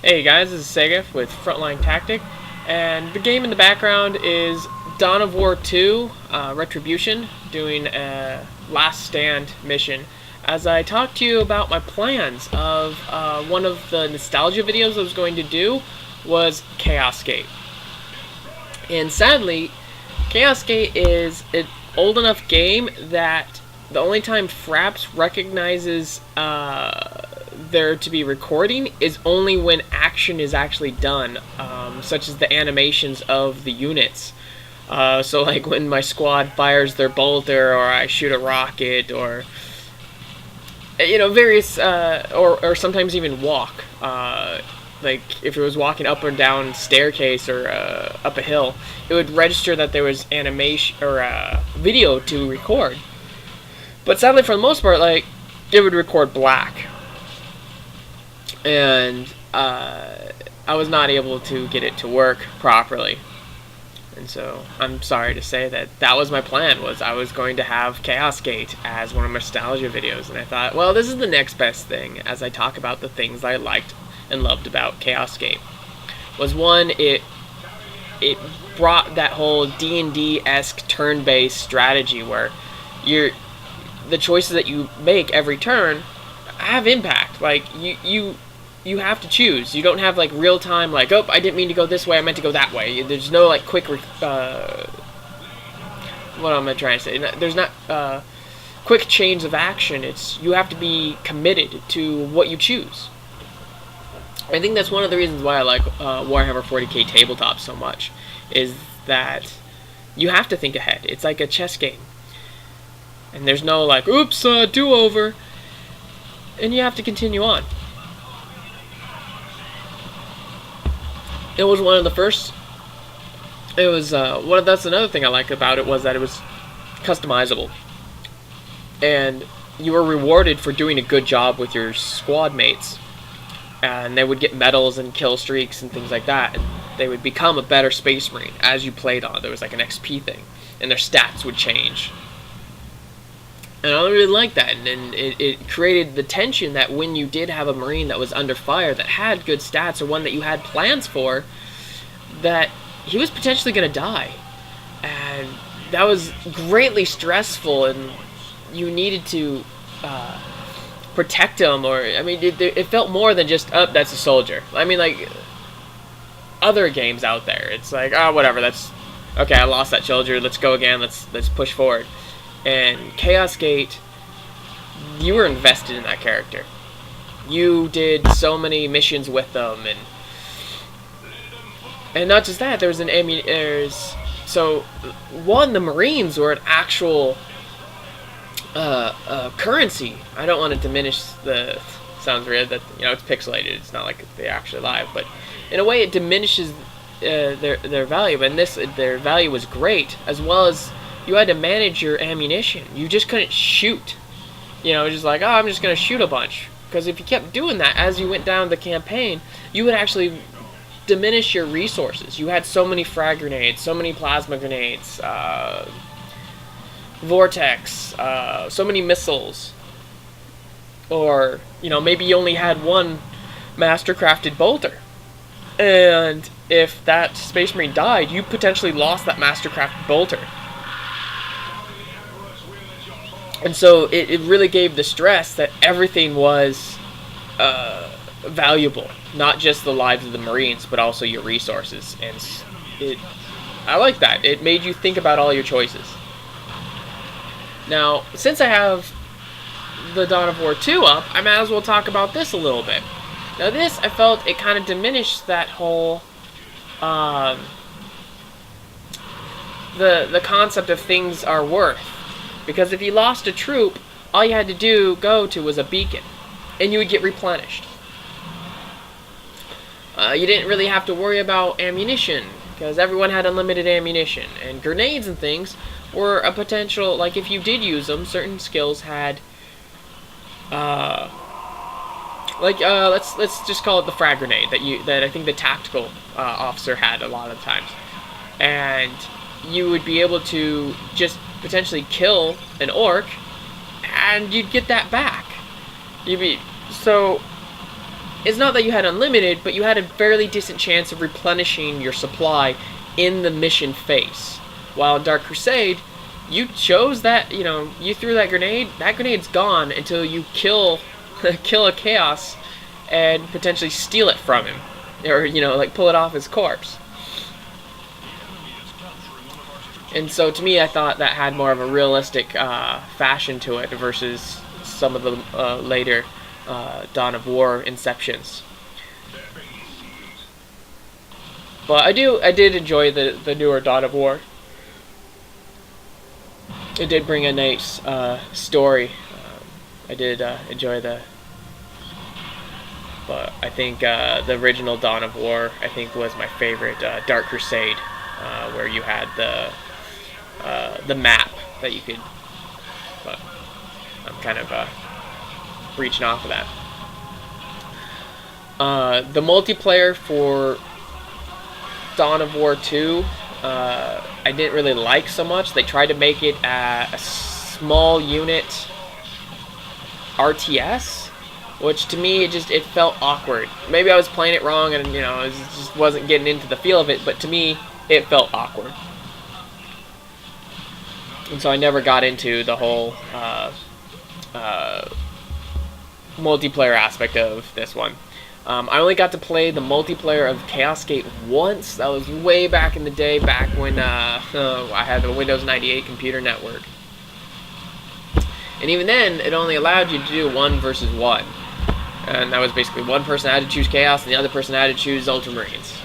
Hey guys, this is Segef with Frontline Tactic, and the game in the background is Dawn of War 2, Retribution, doing a Last Stand mission. As I talk to you about my plans of one of the nostalgia videos I was going to do was Chaos Gate. And sadly, Chaos Gate is an old enough game that the only time Fraps recognizes there to be recording is only when action is actually done, such as the animations of the units. So like when my squad fires their bolter, or I shoot a rocket, or various, or sometimes even walk. Like if it was walking up or down staircase or up a hill, it would register that there was animation or video to record. But sadly, for the most part, like it would record black. And I was not able to get it to work properly, and so I'm sorry to say that was my plan. Was I was going to have Chaos Gate as one of my nostalgia videos, and I thought, well, this is the next best thing as I talk about the things I liked and loved about Chaos Gate. Was one, it brought that whole D&D-esque turn-based strategy where the choices that you make every turn have impact. Like you have to choose. You don't have like real time, like, oh, I didn't mean to go this way, I meant to go that way. There's no like quick what am I trying to say? There's not quick chains of action. It's you have to be committed to what you choose. I think that's one of the reasons why I like Warhammer 40K tabletop so much, is that you have to think ahead. It's like a chess game, and there's no like, oops, do-over, and you have to continue on. It was one of the first. It was that's another thing I liked about it, was that it was customizable, and you were rewarded for doing a good job with your squad mates, and they would get medals and kill streaks and things like that, and they would become a better Space Marine as you played on. There was like an XP thing, and their stats would change. And I really liked that, and it created the tension that when you did have a Marine that was under fire, that had good stats, or one that you had plans for, that he was potentially going to die. And that was greatly stressful, and you needed to protect him, or, I mean, it felt more than just, oh, that's a soldier. I mean, like, other games out there, it's like, oh, whatever, that's, okay, I lost that soldier, let's go again, let's push forward. And Chaos Gate, you were invested in that character. You did so many missions with them, and not just that. There was so one, the Marines were an actual currency. I don't want to diminish the. Sounds weird that it's pixelated. It's not like they're actually live, but in a way, it diminishes their value. And their value was great, as well as. You had to manage your ammunition. You just couldn't shoot. Just like, oh, I'm just going to shoot a bunch. Because if you kept doing that as you went down the campaign, you would actually diminish your resources. You had so many frag grenades, so many plasma grenades, vortex, so many missiles. Or, maybe you only had one master-crafted bolter. And if that Space Marine died, you potentially lost that master-crafted bolter. And so it really gave the stress that everything was valuable, not just the lives of the Marines, but also your resources. And I like that. It made you think about all your choices. Now, since I have the Dawn of War 2 up, I might as well talk about this a little bit. Now this, I felt it kind of diminished that whole the concept of things are worth. Because if you lost a troop, all you had to go to was a beacon, and you would get replenished. You didn't really have to worry about ammunition, because everyone had unlimited ammunition. And grenades and things were a potential, like if you did use them, certain skills had, let's just call it the frag grenade that I think the tactical officer had a lot of times. And you would be able to just potentially kill an orc, and you'd get that back. So it's not that you had unlimited, but you had a fairly decent chance of replenishing your supply in the mission phase. While in Dark Crusade, you chose that, you know, you threw that grenade's gone until you kill a chaos and potentially steal it from him, or, you know, like pull it off his corpse. And so to me, I thought that had more of a realistic fashion to it versus some of the later Dawn of War inceptions. But I did enjoy the newer Dawn of War. It did bring a nice story. I did enjoy but I think the original Dawn of War, I think, was my favorite. Dark Crusade, where you had the map that you could. But I'm kind of reaching off of that. The multiplayer for Dawn of War 2, I didn't really like so much. They tried to make it a small unit RTS, which to me it felt awkward. Maybe I was playing it wrong and, you know, I just wasn't getting into the feel of it, but to me it felt awkward. And so I never got into the whole multiplayer aspect of this one. I only got to play the multiplayer of Chaos Gate once. That was way back in the day, back when I had the Windows 98 computer network. And even then, it only allowed you to do 1 versus 1. And that was basically one person had to choose Chaos and the other person had to choose Ultramarines.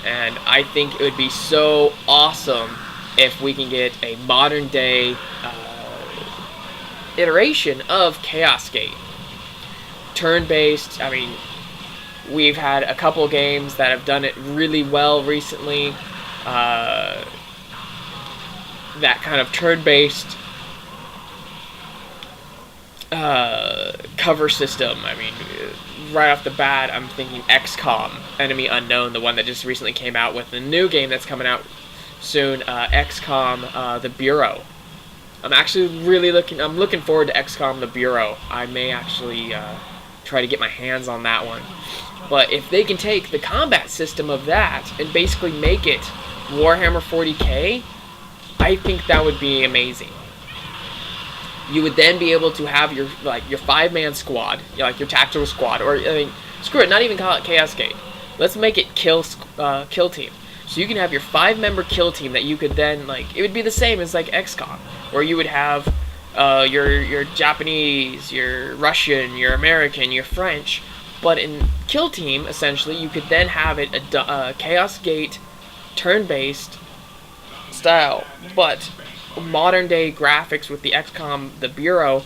And I think it would be so awesome if we can get a modern day iteration of Chaos Gate. Turn-based, I mean, we've had a couple games that have done it really well recently. That kind of turn-based cover system. I mean, right off the bat, I'm thinking XCOM, Enemy Unknown, the one that just recently came out with the new game that's coming out soon, XCOM, The Bureau. I'm looking forward to XCOM, The Bureau. I may actually try to get my hands on that one. But if they can take the combat system of that and basically make it Warhammer 40K, I think that would be amazing. You would then be able to have your 5-man squad, like your tactical squad, or, I mean, screw it, not even call it Chaos Gate. Let's make it kill team. So you can have your 5-member kill team that you could then, like, it would be the same as like XCOM, where you would have your Japanese, your Russian, your American, your French, but in kill team, essentially, you could then have it a Chaos Gate turn-based style, but modern day graphics with the XCOM, the Bureau,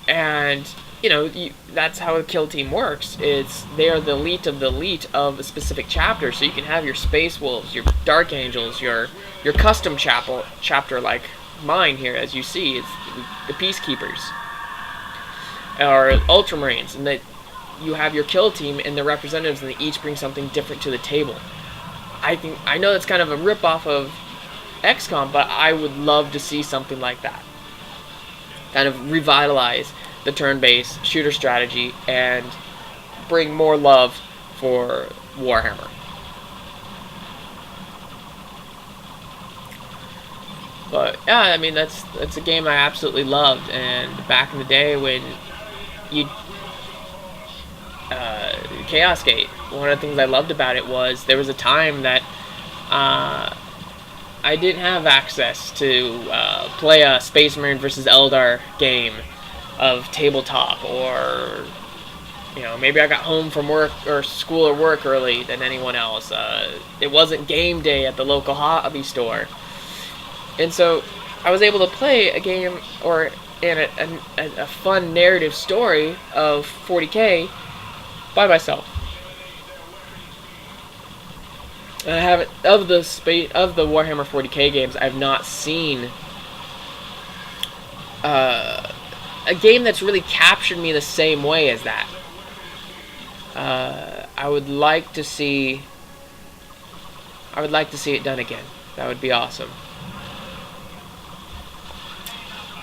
and, you know, that's how a kill team works. They are the elite of a specific chapter, so you can have your Space Wolves, your Dark Angels, your custom chapter like mine here, as you see, it's the Peacekeepers, or Ultramarines, and that you have your kill team and the representatives, and they each bring something different to the table. I know that's kind of a rip-off of XCOM, but I would love to see something like that. Kind of revitalize the turn-based shooter strategy and bring more love for Warhammer. But yeah, I mean, that's a game I absolutely loved. And back in the day when Chaos Gate, one of the things I loved about it was there was a time that I didn't have access to play a Space Marine versus Eldar game of tabletop, or, you know, maybe I got home from work or school or work early than anyone else. It wasn't game day at the local hobby store, and so I was able to play a game or a fun narrative story of 40K by myself. And I haven't, of the Warhammer 40K games, I've not seen a game that's really captured me the same way as that. I would like to see it done again. That would be awesome.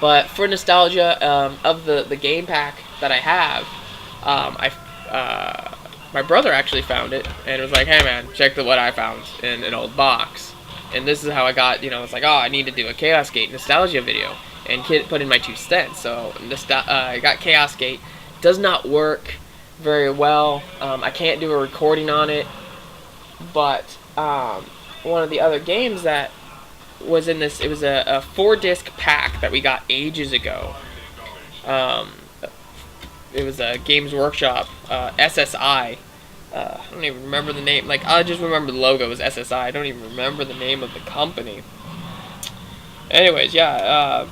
But for nostalgia, of the game pack that I have, my brother actually found it and was like, hey man, check what I found in an old box. And this is how I got, it's like, oh, I need to do a Chaos Gate nostalgia video. And Kid put in my 2 cents. So I got Chaos Gate. Does not work very well. I can't do a recording on it. But one of the other games that was in this, it was a 4-disc pack that we got ages ago. It was a GamesWorkshop SSI. I don't even remember the name. Like, I just remember the logo was SSI. I don't even remember the name of the company. Anyways, yeah,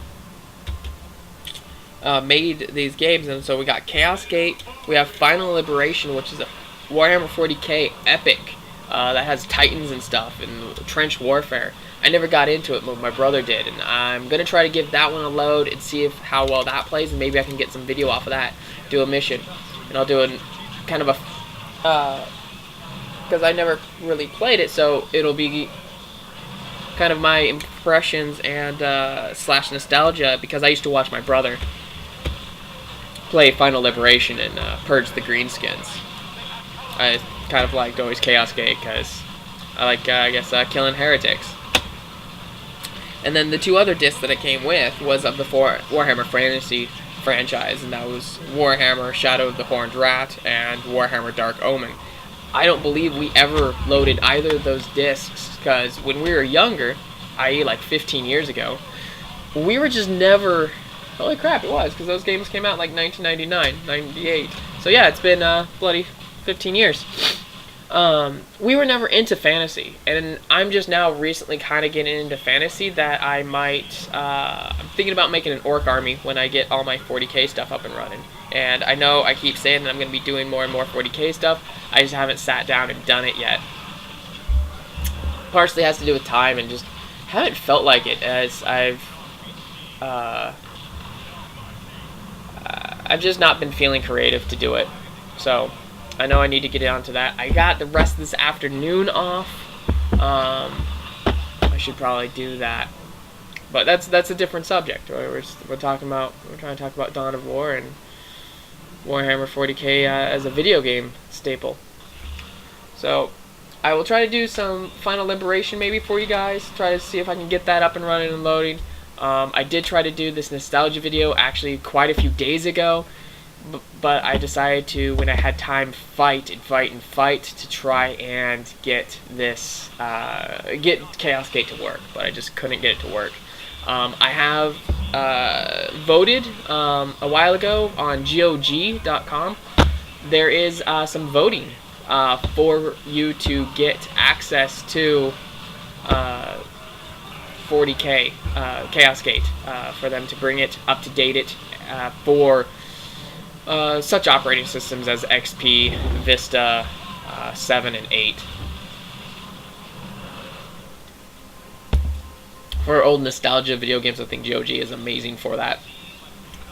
made these games, and so we got Chaos Gate. We have Final Liberation, which is a Warhammer 40K epic that has Titans and stuff and trench warfare. I never got into it, but my brother did, and I'm gonna try to give that one a load and see how well that plays, and maybe I can get some video off of that. Do a mission, and I'll do a kind of a because I never really played it, so it'll be kind of my impressions and slash nostalgia, because I used to watch my brother play Final Liberation and purge the greenskins. I kind of liked always Chaos Gate because I like, I guess, killing heretics. And then the 2 other discs that it came with was of the Warhammer Fantasy franchise, and that was Warhammer Shadow of the Horned Rat and Warhammer Dark Omen. I don't believe we ever loaded either of those discs, because when we were younger, i.e. like 15 years ago, we were just never... Holy crap, it was, because those games came out like 1999, 98. So yeah, it's been bloody 15 years. We were never into fantasy, and I'm just now recently kind of getting into fantasy that I might... I'm thinking about making an orc army when I get all my 40k stuff up and running. And I know I keep saying that I'm going to be doing more and more 40k stuff, I just haven't sat down and done it yet. Partially has to do with time, and just haven't felt like it, as I've just not been feeling creative to do it. So I know I need to get onto that. I got the rest of this afternoon off. I should probably do that, but that's a different subject. We're trying to talk about Dawn of War and Warhammer 40k as a video game staple. So I will try to do some Final Liberation maybe for you guys. Try to see if I can get that up and running and loading. I did try to do this nostalgia video actually quite a few days ago, but I decided to, when I had time, fight to try and get this, get Chaos Gate to work, but I just couldn't get it to work. I have voted a while ago on GOG.com. There is some voting for you to get access to 40k Chaos Gate, for them to bring it up to date it for such operating systems as XP, Vista, 7 and 8. For old nostalgia video games, I think GOG is amazing for that.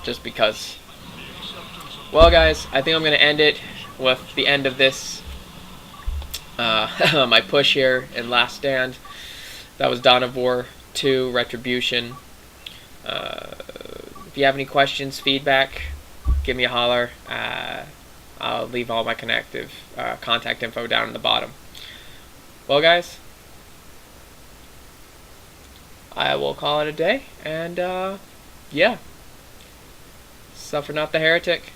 Just because. Well, guys, I think I'm going to end it with the end of this, my push here in Last Stand. That was Dawn of War 2, Retribution. If you have any questions, feedback, give me a holler. I'll leave all my contact info down in the bottom. Well, guys, I will call it a day, and yeah, suffer not the heretic.